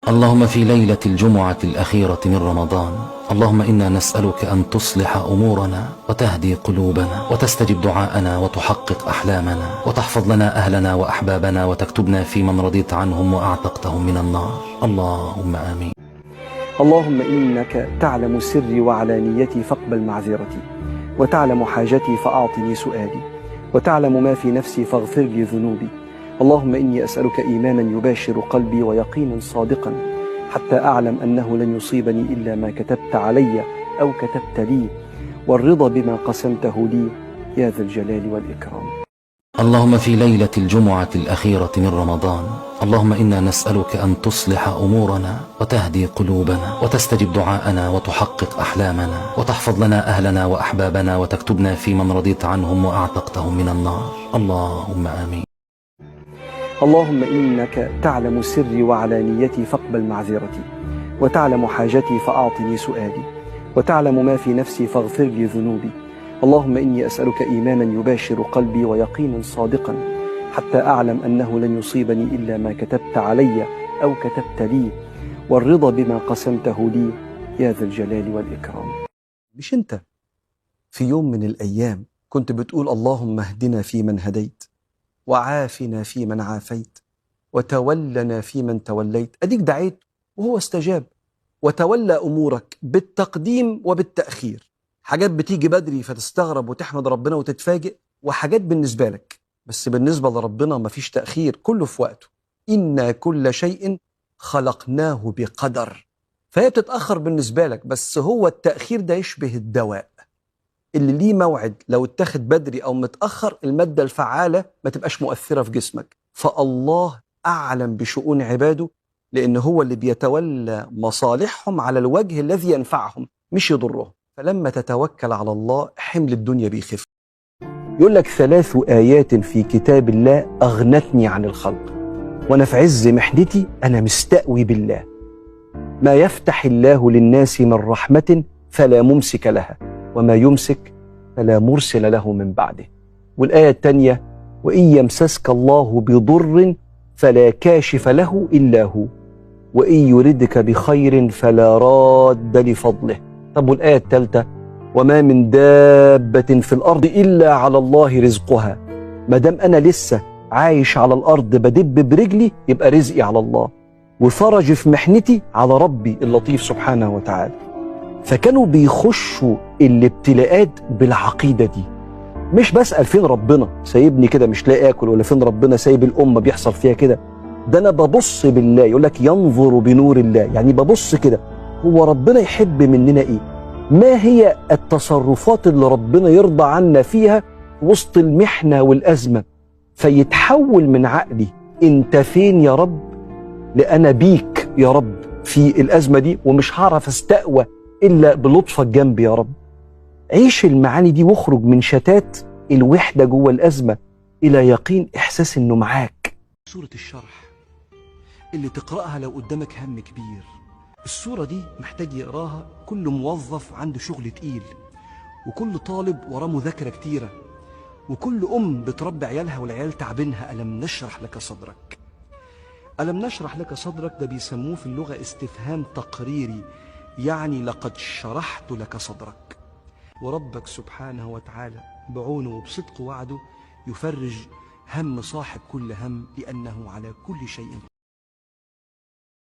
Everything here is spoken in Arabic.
اللهم في ليلة الجمعة الأخيرة من رمضان، اللهم إنا نسألك أن تصلح أمورنا وتهدي قلوبنا وتستجب دعاءنا وتحقق أحلامنا وتحفظ لنا أهلنا وأحبابنا وتكتبنا في من رضيت عنهم وأعتقتهم من النار، اللهم آمين. اللهم إنك تعلم سري وعلانيتي فاقبل معذرتي، وتعلم حاجتي فأعطني سؤالي، وتعلم ما في نفسي فاغفر لي ذنوبي. اللهم إني أسألك إيمانا يباشر قلبي ويقينا صادقا، حتى أعلم أنه لن يصيبني إلا ما كتبت علي أو كتبت لي، والرضا بما قسمته لي يا ذا الجلال والإكرام. اللهم في ليلة الجمعة الأخيرة من رمضان، اللهم إنا نسألك أن تصلح أمورنا وتهدي قلوبنا وتستجب دعاءنا وتحقق أحلامنا وتحفظ لنا أهلنا وأحبابنا وتكتبنا في من رضيت عنهم وأعتقتهم من النار، اللهم آمين. اللهم إنك تعلم سري وعلانيتي فاقبل معذرتي، وتعلم حاجتي فأعطني سؤالي، وتعلم ما في نفسي فاغفر لي ذنوبي. اللهم إني أسألك إيمانا يباشر قلبي ويقينا صادقا، حتى أعلم أنه لن يصيبني إلا ما كتبت علي أو كتبت لي، والرضا بما قسمته لي يا ذا الجلال والإكرام. مش أنت في يوم من الأيام كنت بتقول اللهم اهدنا فيمن هديت، وعافنا فيمن عافيت، وتولنا فيمن توليت؟ أديك دعيت وهو استجاب، وتولى أمورك بالتقديم وبالتأخير. حاجات بتيجي بدري فتستغرب وتحمد ربنا وتتفاجئ، وحاجات بالنسبة لك بس بالنسبة لربنا مفيش تأخير، كله في وقته. إنا كل شيء خلقناه بقدر. فهي بتتأخر بالنسبة لك، بس هو التأخير ده يشبه الدواء اللي ليه موعد، لو اتاخد بدري أو متأخر المادة الفعالة ما تبقاش مؤثرة في جسمك. فالله أعلم بشؤون عباده، لأن هو اللي بيتولى مصالحهم على الوجه الذي ينفعهم مش يضرهم. فلما تتوكل على الله حمل الدنيا بيخف. يقول لك 3 آيات في كتاب الله أغنتني عن الخلق، وأنا في عز محنتي أنا مستأوي بالله. ما يفتح الله للناس من رحمة فلا ممسك لها، وما يمسك فلا مرسل له من بعده. والآية الثانية: وإن يمسسك الله بضر فلا كاشف له إلا هو، وإن يردك بخير فلا راد لفضله. طب والآية الثالثة: وما من دابة في الأرض إلا على الله رزقها. ما دام أنا لسه عايش على الأرض بدب برجلي يبقى رزقي على الله، وفرج في محنتي على ربي اللطيف سبحانه وتعالى. فكانوا بيخشوا الابتلاءات بالعقيدة دي. مش بسأل فين ربنا سايبني كده مش لاقي آكل، ولا فين ربنا سايب الأمة بيحصل فيها كده. ده أنا ببص بالله. يقول لك ينظر بنور الله، يعني ببص كده هو ربنا يحب مننا إيه؟ ما هي التصرفات اللي ربنا يرضى عنا فيها وسط المحنة والأزمة؟ فيتحول من عقلي أنت فين يا رب لأنا بيك يا رب في الأزمة دي، ومش هعرف استقوى إلا بلطفك جنبي يا رب. عيش المعاني دي واخرج من شتات الوحدة جوه الأزمة إلى يقين إحساس إنه معاك. سورة الشرح اللي تقرأها لو قدامك هم كبير. السورة دي محتاج يقراها كل موظف عنده شغل تقيل، وكل طالب وراه مذاكرة كتيرة، وكل بتربي عيالها والعيال تعبينها. ألم نشرح لك صدرك. ألم نشرح لك صدرك ده بيسموه في اللغة استفهام تقريري، يعني لقد شرحت لك صدرك. وربك سبحانه وتعالى بعونه وبصدق وعده يفرج هم صاحب كل هم، لأنه على كل شيء